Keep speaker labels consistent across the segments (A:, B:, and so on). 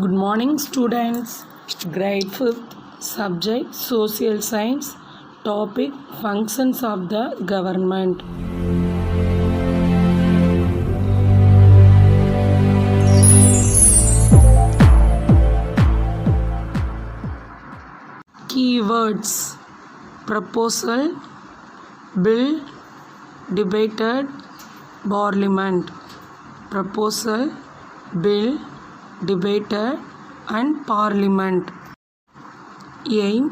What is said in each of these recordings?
A: Good morning, students. Grade 5th, subject Social Science, topic Functions of the Government. Keywords: proposal, bill, debated, parliament. Proposal, bill, debated, and parliament. Aim: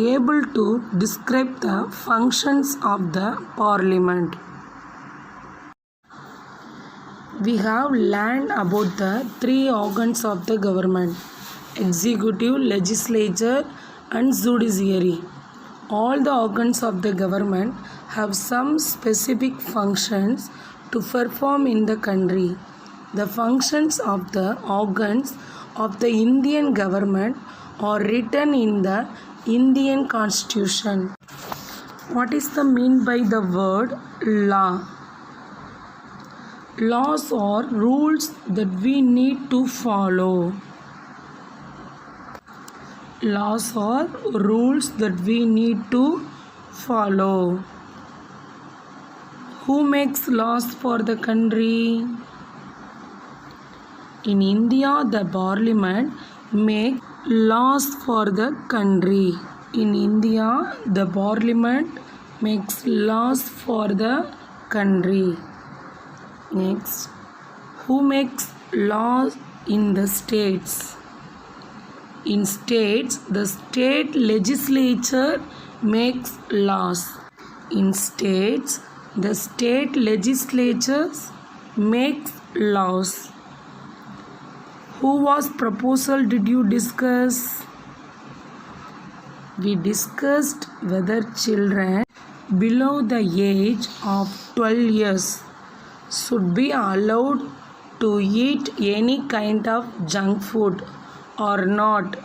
A: able to describe the functions of the parliament. We have learned about the three organs of the government: executive, legislature, and judiciary. All the organs of the government have some specific functions to perform in the country. The functions of the organs of the Indian government are written in the Indian Constitution. What is the mean by the word law? Laws are rules that we need to follow. Laws are rules that we need to follow. Who makes laws for the country? In India, the parliament makes laws for the country. In India, the parliament makes laws for the country. Next, who makes laws in the states? In states, the state legislature makes laws. In states, the state legislatures makes laws. Whose proposal did you discuss? We discussed whether children below the age of 12 years should be allowed to eat any kind of junk food or not,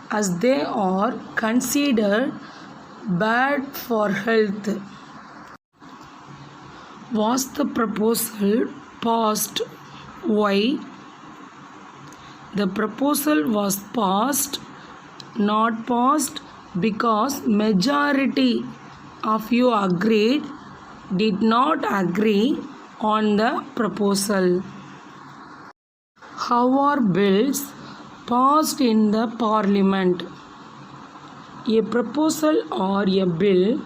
A: as they are considered bad for health. Was the proposal passed? Why? The proposal was passed, not passed, because majority of you agreed, did not agree on the proposal. How are bills passed in the parliament? A proposal or a bill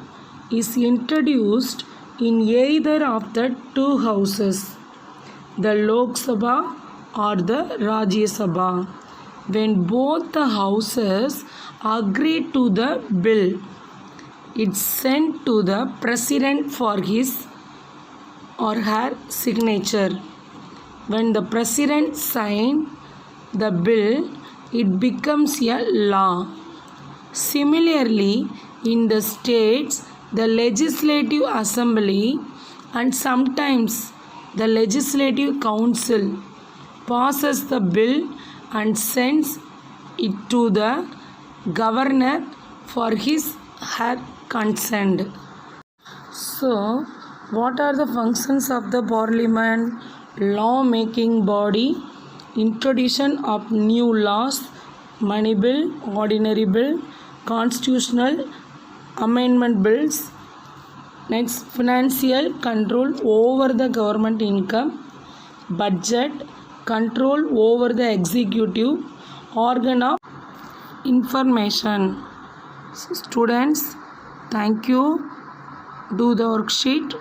A: is introduced in either of the two houses, the Lok Sabha or the Rajya Sabha. When both the houses agree to the bill, it's sent to the president for his or her signature. When the president signs the bill, it becomes a law. Similarly, in the states, the legislative assembly and sometimes the legislative council passes the bill and sends it to the governor for his her consent. So, what are the functions of the parliament? Law-making body, introduction of new laws, money bill, ordinary bill, constitutional amendment bills. Next, financial control over the government income, budget, control over the executive organ of information. So, students, thank you. Do the worksheet.